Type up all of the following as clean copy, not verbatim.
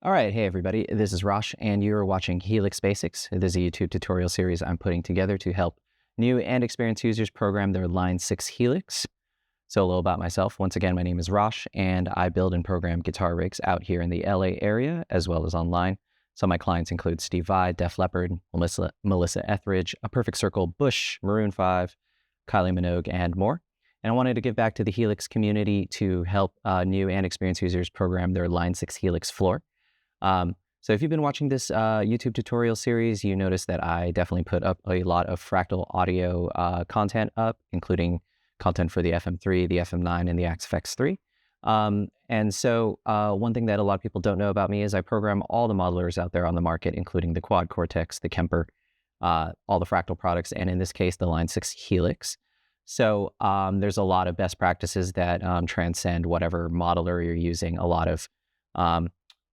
All right, hey everybody, this is Rosh, and you're watching Helix Basics. This is a YouTube tutorial series I'm putting together to help new and experienced users program their Line 6 Helix. So a little about myself. Once again, my name is Rosh, and I build and program guitar rigs out here in the LA area, as well as online. Some of my clients include Steve Vai, Leppard, Melissa Etheridge, A Perfect Circle, Bush, Maroon 5, Kylie Minogue, and more. And I wanted to give back to the Helix community to help new and experienced users program their Line 6 Helix Floor. So if you've been watching this YouTube tutorial series, you notice that I definitely put up a lot of fractal audio content up, including content for the FM3, the FM9, and the XFX3. And so one thing that a lot of people don't know about me is I program all the modelers out there on the market, including the Quad Cortex, the Kemper, all the fractal products, and in this case, the Line 6 Helix. So there's a lot of best practices that transcend whatever modeler you're using, a lot of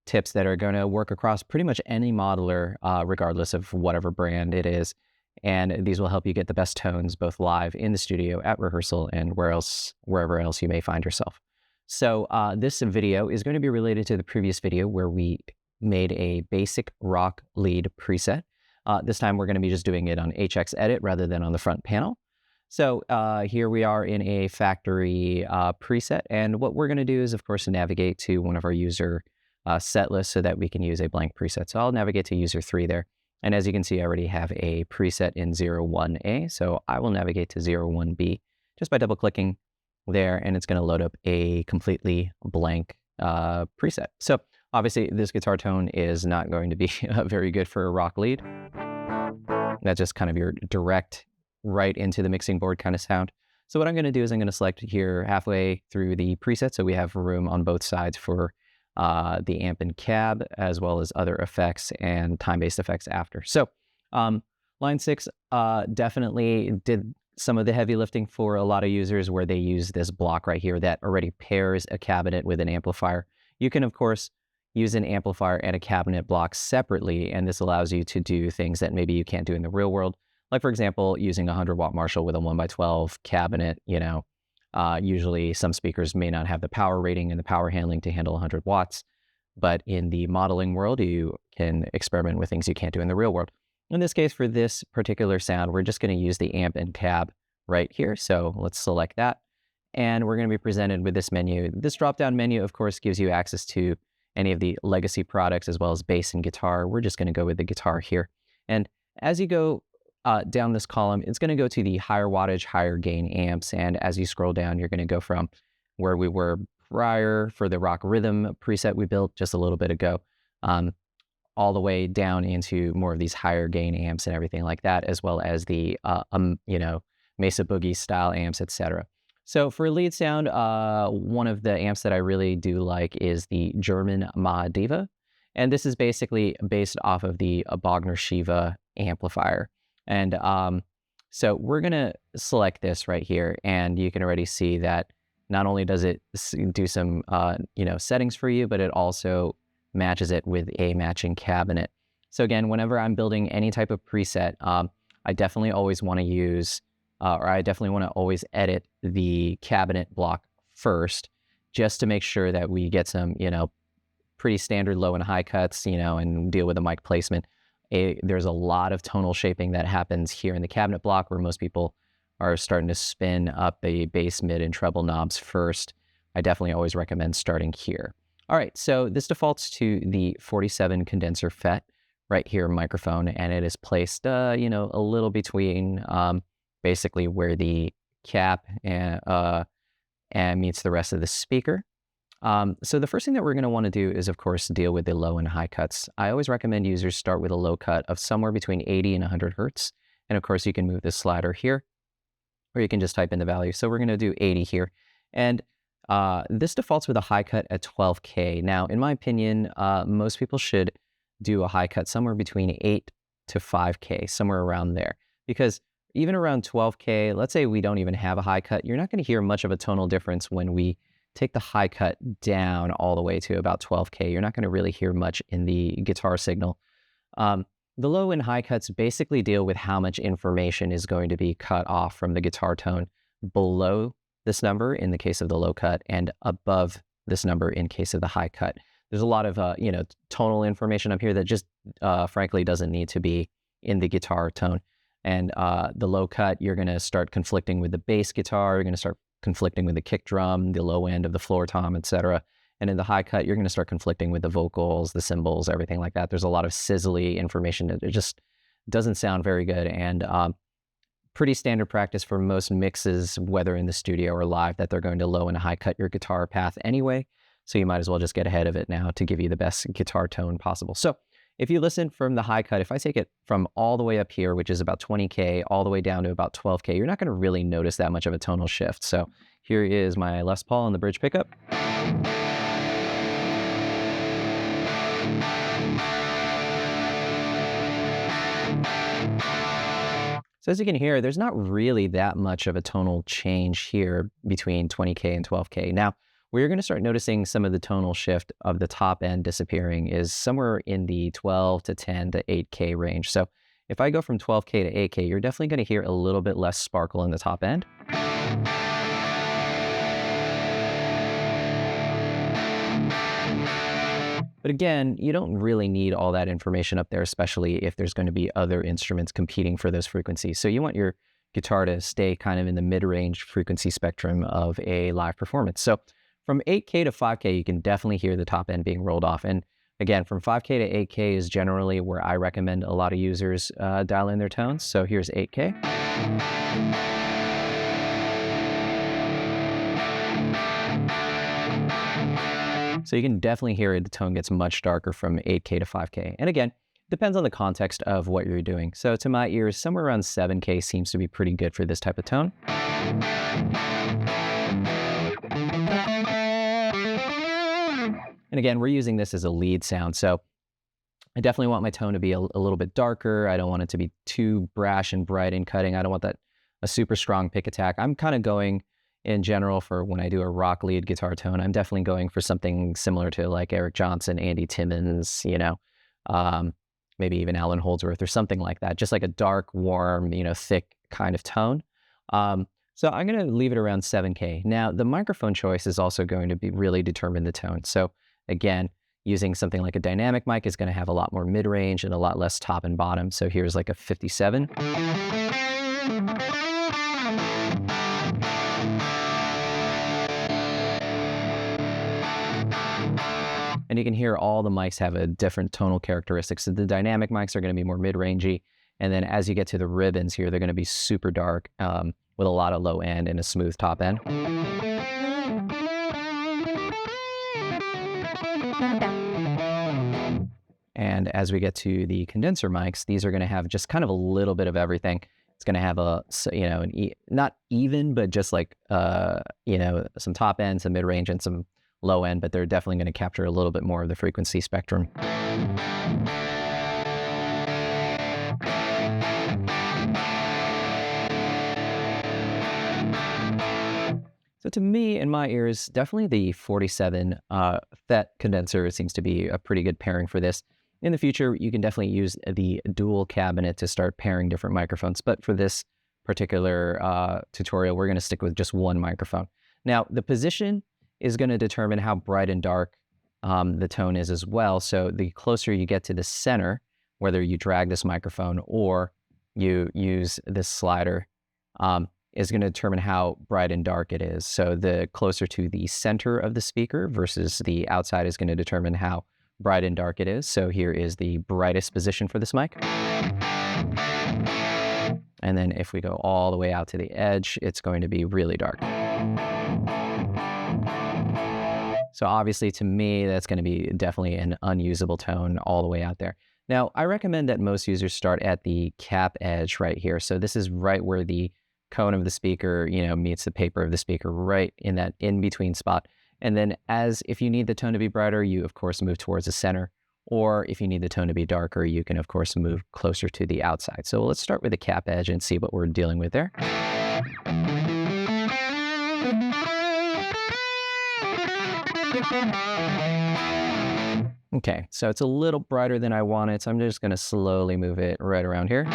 tips that are going to work across pretty much any modeler, regardless of whatever brand it is. And these will help you get the best tones, both live in the studio, at rehearsal, and wherever else you may find yourself. So this video is going to be related to the previous video where we made a basic rock lead preset. This time we're going to be just doing it on HX Edit rather than on the front panel. So here we are in a factory preset. And what we're going to do is, of course, navigate to one of our user set list so that we can use a blank preset. So I'll navigate to user 3 there. And as you can see, I already have a preset in 01A. So I will navigate to 01B just by double clicking there, and it's going to load up a completely blank preset. So obviously this guitar tone is not going to be very good for a rock lead. That's just kind of your direct right into the mixing board kind of sound. So what I'm going to do is I'm going to select here halfway through the preset so we have room on both sides for the amp and cab, as well as other effects and time-based effects after. So Line 6 definitely did some of the heavy lifting for a lot of users where they use this block right here that already pairs a cabinet with an amplifier. You can, of course, use an amplifier and a cabinet block separately, and this allows you to do things that maybe you can't do in the real world. Like, for example, using a 100-watt Marshall with a 1x12 cabinet, usually some speakers may not have the power rating and the power handling to handle 100 watts, but in the modeling world, you can experiment with things you can't do in the real world. In this case, for this particular sound, we're just going to use the amp and cab right here. So let's select that. And we're going to be presented with this menu. This drop-down menu, of course, gives you access to any of the legacy products as well as bass and guitar. We're just going to go with the guitar here. And as you go down this column, it's going to go to the higher wattage, higher gain amps. And as you scroll down, you're going to go from where we were prior for the rock rhythm preset we built just a little bit ago, all the way down into more of these higher gain amps and everything like that, as well as the, Mesa Boogie style amps, etc. So for lead sound, one of the amps that I really do like is the German Mahadiva. And this is basically based off of the Bogner Shiva amplifier. And so we're going to select this right here, and you can already see that not only does it do some, settings for you, but it also matches it with a matching cabinet. So again, whenever I'm building any type of preset, I definitely always want to use, I definitely want to always edit the cabinet block first, just to make sure that we get some, pretty standard low and high cuts, and deal with the mic placement. There's a lot of tonal shaping that happens here in the cabinet block where most people are starting to spin up the bass, mid, and treble knobs first. I definitely always recommend starting here. All right, so this defaults to the 47 condenser FET right here microphone, and it is placed, a little between basically where the cap and meets the rest of the speaker. So the first thing that we're going to want to do is, of course, deal with the low and high cuts. I always recommend users start with a low cut of somewhere between 80 and 100 hertz. And of course, you can move this slider here, or you can just type in the value. So we're going to do 80 here. And this defaults with a high cut at 12K. Now, in my opinion, most people should do a high cut somewhere between 8 to 5K, somewhere around there. Because even around 12K, let's say we don't even have a high cut, you're not going to hear much of a tonal difference when we take the high cut down all the way to about 12K. You're not going to really hear much in the guitar signal. The low and high cuts basically deal with how much information is going to be cut off from the guitar tone below this number in the case of the low cut and above this number in case of the high cut. there's a lot of, tonal information up here that just, frankly, doesn't need to be in the guitar tone. And the low cut, you're going to start conflicting with the bass guitar. You're going to start conflicting with the kick drum, the low end of the floor tom, etc. And in the high cut, you're going to start conflicting with the vocals, the cymbals, everything like that. There's a lot of sizzly information. It just doesn't sound very good. And pretty standard practice for most mixes, whether in the studio or live, that they're going to low and high cut your guitar path anyway. So you might as well just get ahead of it now to give you the best guitar tone possible. So if you listen from the high cut, if I take it from all the way up here, which is about 20K, all the way down to about 12K, you're not going to really notice that much of a tonal shift. So here is my Les Paul on the bridge pickup. So as you can hear, there's not really that much of a tonal change here between 20K and 12K. Now, where you're going to start noticing some of the tonal shift of the top end disappearing is somewhere in the 12 to 10 to 8K range. So if I go from 12K to 8K, you're definitely going to hear a little bit less sparkle in the top end. But again, you don't really need all that information up there, especially if there's going to be other instruments competing for those frequencies. So you want your guitar to stay kind of in the mid-range frequency spectrum of a live performance. So from 8K to 5K, you can definitely hear the top end being rolled off. And again, from 5K to 8K is generally where I recommend a lot of users dial in their tones. So here's 8K. So you can definitely hear it, the tone gets much darker from 8K to 5K. And again, depends on the context of what you're doing. So to my ears, somewhere around 7K seems to be pretty good for this type of tone. And again, we're using this as a lead sound. So I definitely want my tone to be a little bit darker. I don't want it to be too brash and bright in cutting. I don't want that a super strong pick attack. I'm kind of going in general for when I do a rock lead guitar tone, I'm definitely going for something similar to like Eric Johnson, Andy Timmons, maybe even Alan Holdsworth or something like that. Just like a dark, warm, thick kind of tone. So I'm going to leave it around 7K. Now, the microphone choice is also going to be really determine the tone. So again, using something like a dynamic mic is going to have a lot more mid-range and a lot less top and bottom. So here's like a 57. And you can hear all the mics have a different tonal characteristics. So the dynamic mics are going to be more mid-rangey. And then as you get to the ribbons here, they're going to be super dark with a lot of low end and a smooth top end. And as we get to the condenser mics, these are going to have just kind of a little bit of everything. It's going to have not even, but just like, some top end, some mid-range, and some low end, but they're definitely going to capture a little bit more of the frequency spectrum. So to me, in my ears, definitely the 47 FET condenser seems to be a pretty good pairing for this. In the future, you can definitely use the dual cabinet to start pairing different microphones, but for this particular tutorial, we're going to stick with just one microphone. Now, the position is going to determine how bright and dark the tone is as well. So the closer you get to the center, whether you drag this microphone or you use this slider, is going to determine how bright and dark it is. So the closer to the center of the speaker versus the outside is going to determine how bright and dark it is. So here is the brightest position for this mic. And then if we go all the way out to the edge, it's going to be really dark. So obviously to me, that's going to be definitely an unusable tone all the way out there. Now, I recommend that most users start at the cap edge right here. So this is right where the cone of the speaker, meets the paper of the speaker, right in that in-between spot. And then if you need the tone to be brighter, you of course move towards the center. Or if you need the tone to be darker, you can of course move closer to the outside. So let's start with the cap edge and see what we're dealing with there. Okay, so it's a little brighter than I wanted, so I'm just going to slowly move it right around here.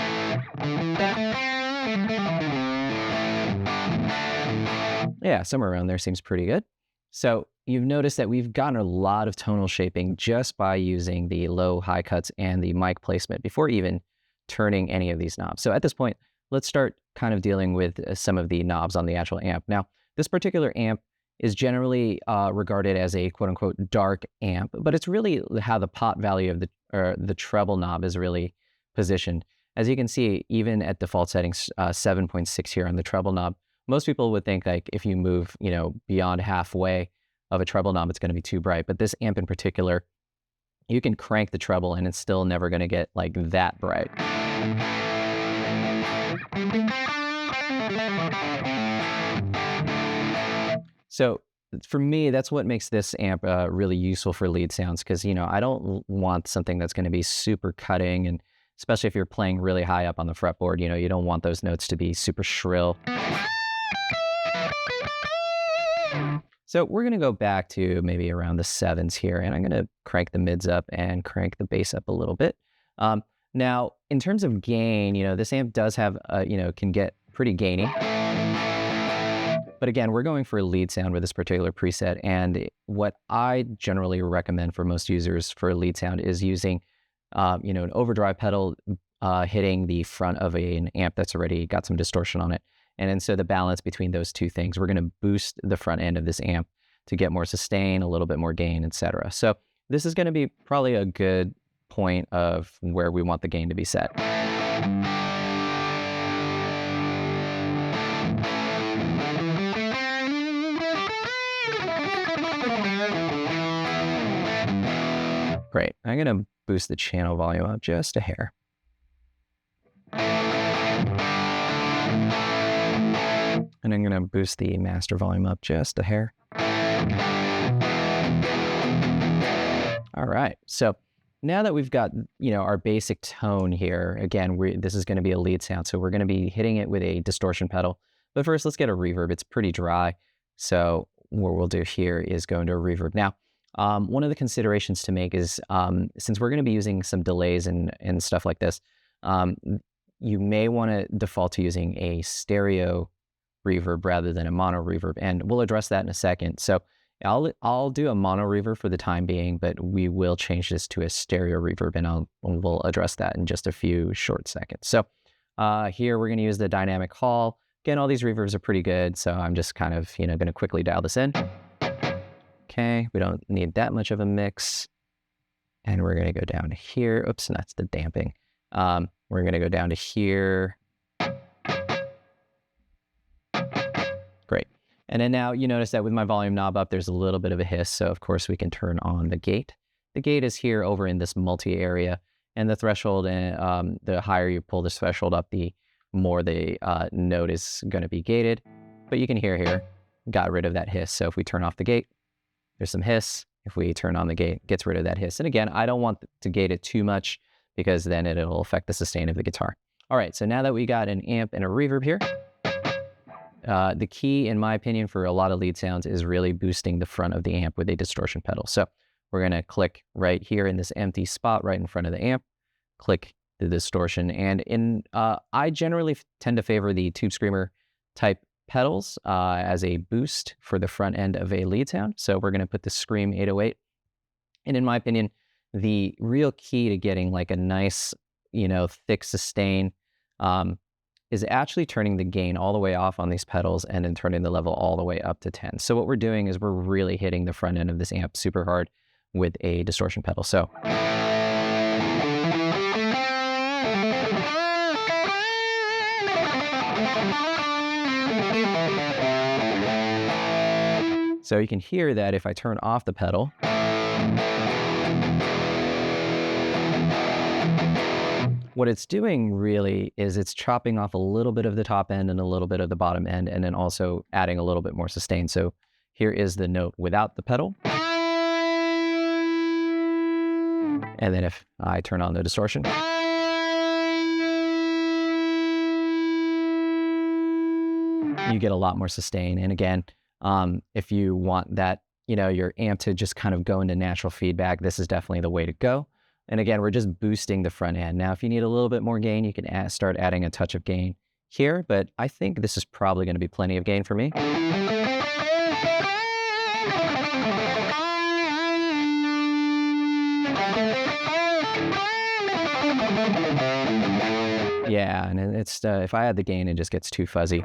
Yeah, somewhere around there seems pretty good. So you've noticed that we've gotten a lot of tonal shaping just by using the low, high cuts and the mic placement before even turning any of these knobs. So at this point, let's start kind of dealing with some of the knobs on the actual amp. Now, this particular amp is generally regarded as a quote-unquote dark amp, but it's really how the pot value of the treble knob is really positioned. As you can see, even at default settings, 7.6 here on the treble knob, most people would think like if you move, beyond halfway of a treble knob, it's going to be too bright. But this amp in particular, you can crank the treble and it's still never going to get like that bright. So for me, that's what makes this amp really useful for lead sounds, because, I don't want something that's going to be super cutting, and especially if you're playing really high up on the fretboard, you don't want those notes to be super shrill. So we're going to go back to maybe around the 7s here, and I'm going to crank the mids up and crank the bass up a little bit. Now, in terms of gain, this amp does have, can get pretty gainy. But again, we're going for a lead sound with this particular preset, and what I generally recommend for most users for a lead sound is using, an overdrive pedal hitting the front of an amp that's already got some distortion on it. And then so the balance between those two things, we're going to boost the front end of this amp to get more sustain, a little bit more gain, etc. So this is going to be probably a good point of where we want the gain to be set. Great. I'm going to boost the channel volume up just a hair. And I'm going to boost the master volume up just a hair. All right. So now that we've got, our basic tone here, again, this is going to be a lead sound. So we're going to be hitting it with a distortion pedal. But first, let's get a reverb. It's pretty dry. So what we'll do here is go into a reverb. Now, one of the considerations to make is, since we're going to be using some delays and stuff like this, you may want to default to using a stereo reverb rather than a mono reverb, and we'll address that in a second. So I'll do a mono reverb for the time being, but we will change this to a stereo reverb, and we'll address that in just a few short seconds. So here we're going to use the dynamic hall. Again, all these reverbs are pretty good, so I'm just kind of going to quickly dial this in. Okay, we don't need that much of a mix, and we're going to go down to here. Oops, that's the damping. We're going to go down to here. Great. And then now you notice that with my volume knob up, there's a little bit of a hiss. So of course we can turn on the gate. The gate is here over in this multi area, and the threshold, and the higher you pull this threshold up, the more the note is going to be gated. But you can hear here, got rid of that hiss. So if we turn off the gate, there's some hiss. If we turn on the gate, gets rid of that hiss. And again, I don't want to gate it too much, because then it'll affect the sustain of the guitar. All right, so now that we got an amp and a reverb here, the key, in my opinion, for a lot of lead sounds is really boosting the front of the amp with a distortion pedal. So we're going to click right here in this empty spot right in front of the amp, click the distortion. And I generally tend to favor the Tube Screamer type pedals as a boost for the front end of a lead sound. So we're going to put the Scream 808. And in my opinion, the real key to getting like a nice, thick sustain is actually turning the gain all the way off on these pedals and then turning the level all the way up to 10. So what we're doing is we're really hitting the front end of this amp super hard with a distortion pedal. So you can hear that if I turn off the pedal, what it's doing really is it's chopping off a little bit of the top end and a little bit of the bottom end, and then also adding a little bit more sustain. So here is the note without the pedal. And then if I turn on the distortion, you get a lot more sustain. And again, if you want that, your amp to just kind of go into natural feedback, this is definitely the way to go. And again, we're just boosting the front end. Now, if you need a little bit more gain, you can start adding a touch of gain here, but I think this is probably going to be plenty of gain for me. Yeah, and it's if I add the gain, it just gets too fuzzy.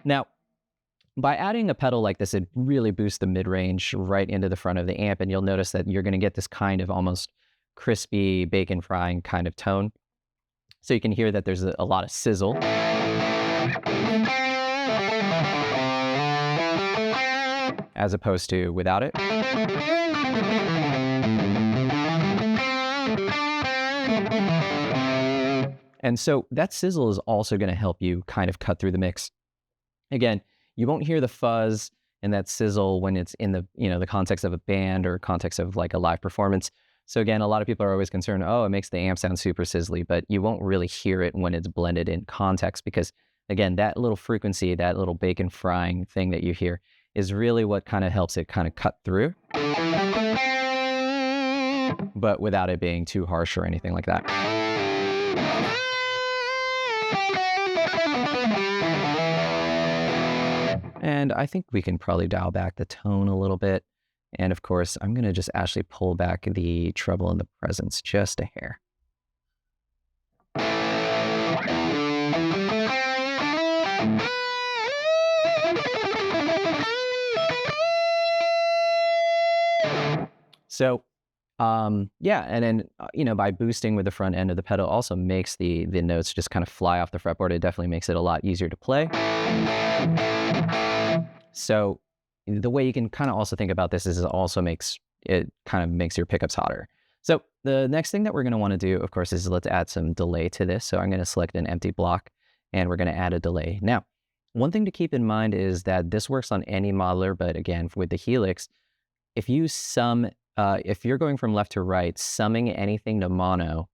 Now, by adding a pedal like this, it really boosts the mid-range right into the front of the amp, and you'll notice that you're going to get this kind of almost crispy bacon frying kind of tone. So you can hear that there's a lot of sizzle. As opposed to without it. And so that sizzle is also going to help you kind of cut through the mix. Again, you won't hear the fuzz and that sizzle when it's in the, the context of a band or context of like a live performance. So again, a lot of people are always concerned, oh, it makes the amp sound super sizzly, but you won't really hear it when it's blended in context because, again, that little frequency, that little bacon frying thing that you hear is really what kind of helps it kind of cut through, but without it being too harsh or anything like that. And I think we can probably dial back the tone a little bit. And of course, I'm going to just actually pull back the treble and the presence just a hair. So, yeah, and then, by boosting with the front end of the pedal also makes the notes just kind of fly off the fretboard. It definitely makes it a lot easier to play. So the way you can kind of also think about this is it also makes your pickups hotter. So the next thing that we're going to want to do, of course, is let's add some delay to this. So I'm going to select an empty block and we're going to add a delay. Now, one thing to keep in mind is that this works on any modeler, but again, with the Helix, if you're going from left to right, summing anything to mono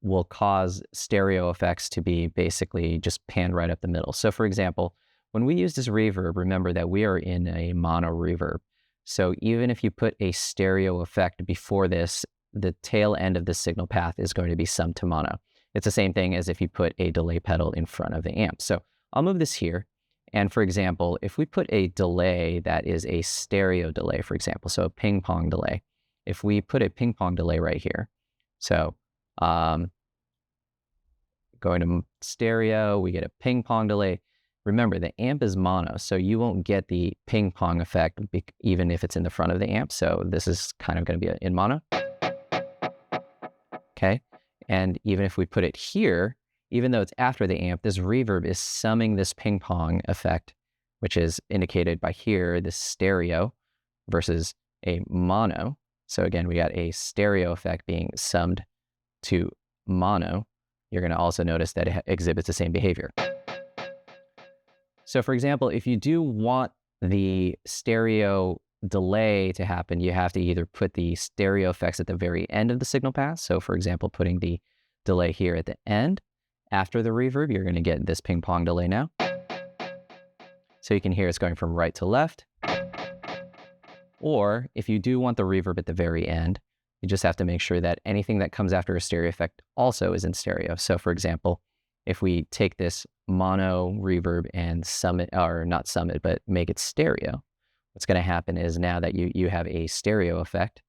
will cause stereo effects to be basically just panned right up the middle. So for example, when we use this reverb, remember that we are in a mono reverb. So even if you put a stereo effect before this, the tail end of the signal path is going to be summed to mono. It's the same thing as if you put a delay pedal in front of the amp. So I'll move this here. And for example, if we put a delay that is a stereo delay, for example, so a ping pong delay, if we put a ping pong delay right here, so going to stereo, we get a ping pong delay. Remember, the amp is mono, so you won't get the ping pong effect even if it's in the front of the amp. So this is kind of going to be in mono. Okay. And even if we put it here, even though it's after the amp, this reverb is summing this ping pong effect, which is indicated by here, this stereo versus a mono. So again, we got a stereo effect being summed to mono. You're going to also notice that it exhibits the same behavior. So for example, if you do want the stereo delay to happen, you have to either put the stereo effects at the very end of the signal path. So for example, putting the delay here at the end. After the reverb, you're going to get this ping pong delay now. So you can hear it's going from right to left. Or if you do want the reverb at the very end, you just have to make sure that anything that comes after a stereo effect also is in stereo. So for example, if we take this mono reverb and sum it, or not sum it, but make it stereo, what's going to happen is now that you have a stereo effect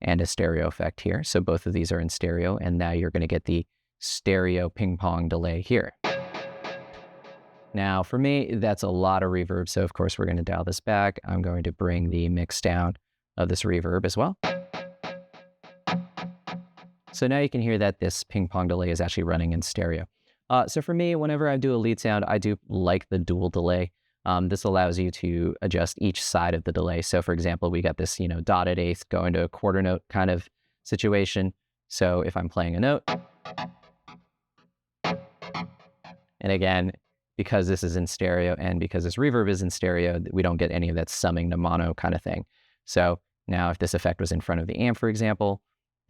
and a stereo effect here. So both of these are in stereo, and now you're going to get the stereo ping pong delay here. Now for me, that's a lot of reverb. So of course we're going to dial this back. I'm going to bring the mix down of this reverb as well. So now you can hear that this ping pong delay is actually running in stereo. So for me, whenever I do a lead sound, I do like the dual delay. This allows you to adjust each side of the delay. So for example, we got this, dotted eighth going to a quarter note kind of situation. So if I'm playing a note, and again, because this is in stereo and because this reverb is in stereo, we don't get any of that summing to mono kind of thing. So now if this effect was in front of the amp, for example,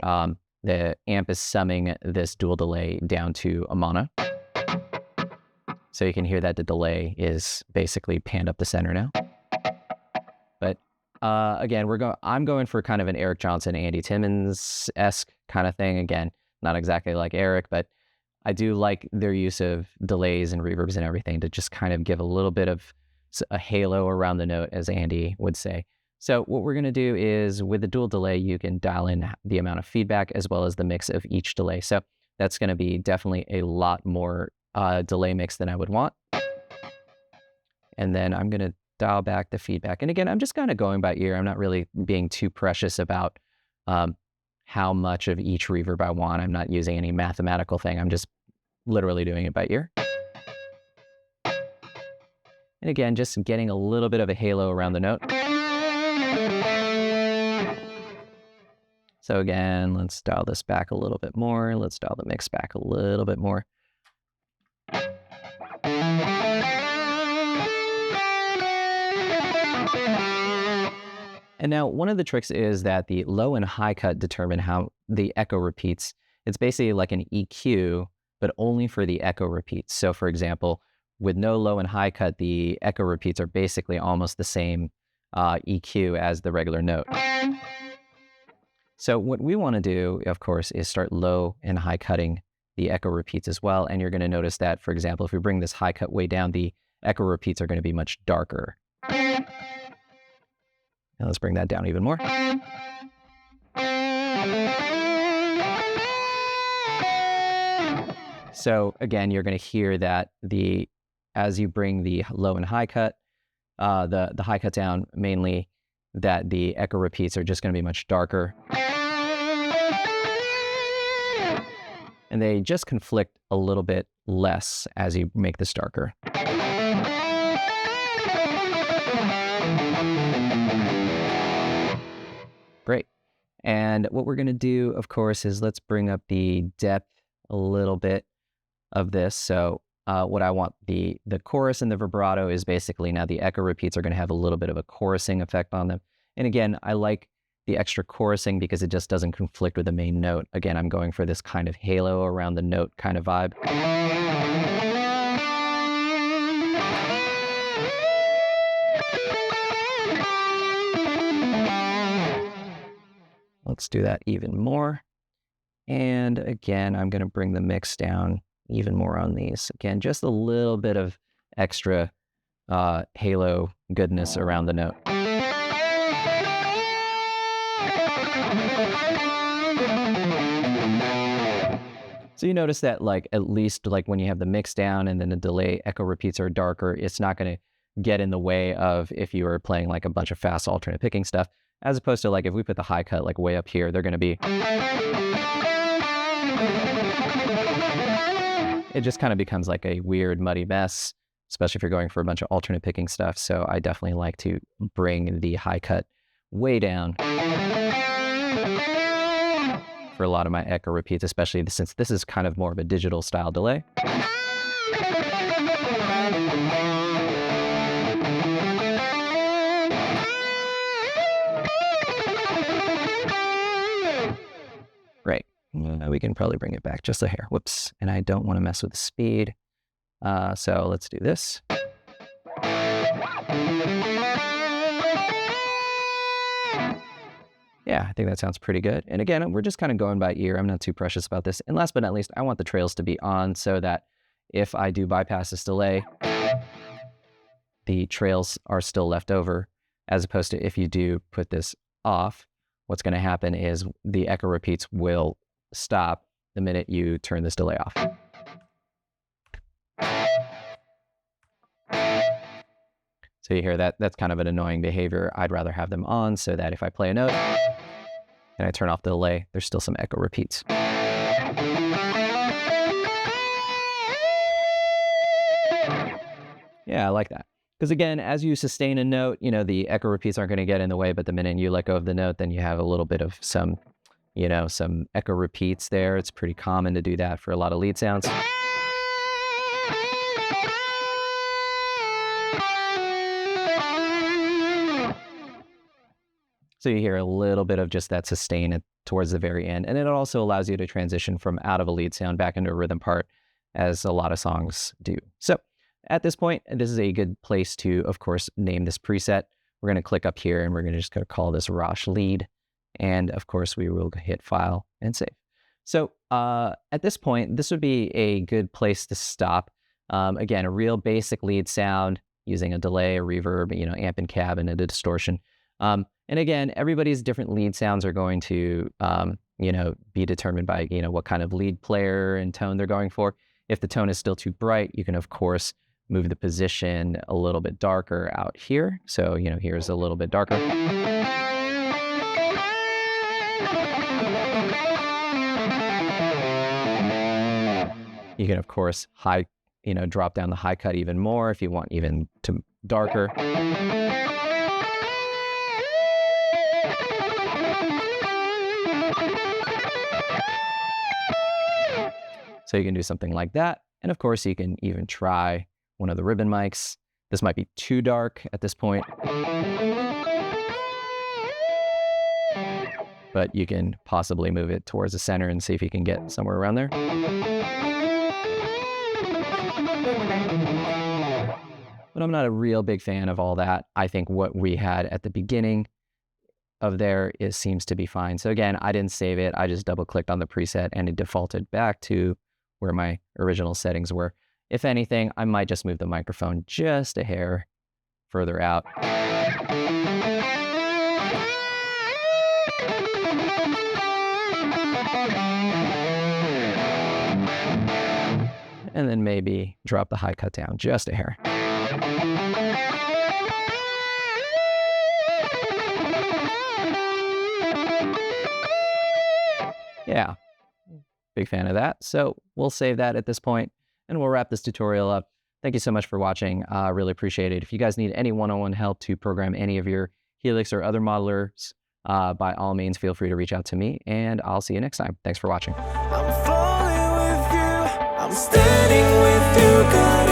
the amp is summing this dual delay down to a mono. So you can hear that the delay is basically panned up the center now. But again, I'm going for kind of an Eric Johnson, Andy Timmons-esque kind of thing. Again, not exactly like Eric, but I do like their use of delays and reverbs and everything to just kind of give a little bit of a halo around the note, as Andy would say. So what we're going to do is with the dual delay, you can dial in the amount of feedback as well as the mix of each delay. So that's going to be definitely a lot more delay mix than I would want. And then I'm going to dial back the feedback. And again, I'm just kind of going by ear. I'm not really being too precious about how much of each reverb I want. I'm not using any mathematical thing. I'm just literally doing it by ear. And again, just getting a little bit of a halo around the note. So again, let's dial this back a little bit more. Let's dial the mix back a little bit more. And now one of the tricks is that the low and high cut determine how the echo repeats. It's basically like an EQ, but only for the echo repeats. So for example, with no low and high cut, the echo repeats are basically almost the same EQ as the regular note. So what we want to do, of course, is start low and high cutting the echo repeats as well. And you're going to notice that, for example, if we bring this high cut way down, the echo repeats are going to be much darker. Now let's bring that down even more. So again, you're going to hear that as you bring the low and high cut, the high cut down mainly, that the echo repeats are just going to be much darker. And they just conflict a little bit less as you make this darker. Great. And what we're going to do, of course, is let's bring up the depth a little bit of this. So what I want, the chorus and the vibrato is basically now the echo repeats are going to have a little bit of a chorusing effect on them. And again, I like the extra chorusing because it just doesn't conflict with the main note. Again, I'm going for this kind of halo around the note kind of vibe. Let's do that even more. And again, I'm going to bring the mix down even more on these. Again, just a little bit of extra halo goodness around the note. So you notice that like at least like when you have the mix down and then the delay echo repeats are darker, it's not going to get in the way of if you were playing like a bunch of fast alternate picking stuff, as opposed to like if we put the high cut like way up here, they're going to be, it just kind of becomes like a weird muddy mess, especially if you're going for a bunch of alternate picking stuff. So I definitely like to bring the high cut way down for a lot of my echo repeats, especially since this is kind of more of a digital style delay. Great. We can probably bring it back just a hair. Whoops. And I don't want to mess with the speed. So let's do this. Yeah, I think that sounds pretty good. And again, we're just kind of going by ear. I'm not too precious about this. And last but not least, I want the trails to be on so that if I do bypass this delay, the trails are still left over, as opposed to if you do put this off, what's going to happen is the echo repeats will stop the minute you turn this delay off. So you hear that, that's kind of an annoying behavior. I'd rather have them on so that if I play a note and I turn off the delay, there's still some echo repeats. Yeah, I like that. Because again, as you sustain a note, you know, the echo repeats aren't going to get in the way, but the minute you let go of the note, then you have a little bit of some, you know, some echo repeats there. It's pretty common to do that for a lot of lead sounds. So you hear a little bit of just that sustain towards the very end. And it also allows you to transition from out of a lead sound back into a rhythm part, as a lot of songs do. So at this point, this is a good place to, of course, name this preset. We're going to click up here and we're going to just call this Rosh lead. And of course, we will hit file and save. So at this point, this would be a good place to stop. Again, a real basic lead sound using a delay, a reverb, you know, amp and cab, and a distortion. And again, everybody's different lead sounds are going to, be determined by, what kind of lead player and tone they're going for. If the tone is still too bright, you can, of course, move the position a little bit darker out here. So, here's a little bit darker. You can, of course, drop down the high cut even more if you want even to darker. So you can do something like that. And of course, you can even try one of the ribbon mics. This might be too dark at this point, but you can possibly move it towards the center and see if you can get somewhere around there. But I'm not a real big fan of all that. I think what we had at the beginning of there seems to be fine. So again, I didn't save it. I just double clicked on the preset and it defaulted back to where my original settings were. If anything, I might just move the microphone just a hair further out. And then maybe drop the high cut down just a hair. Yeah, big fan of that. So we'll save that at this point and we'll wrap this tutorial up. Thank you so much for watching. I really appreciate it. If you guys need any one-on-one help to program any of your Helix or other modelers, by all means, feel free to reach out to me and I'll see you next time. Thanks for watching. I'm falling with you, I'm standing with you, God.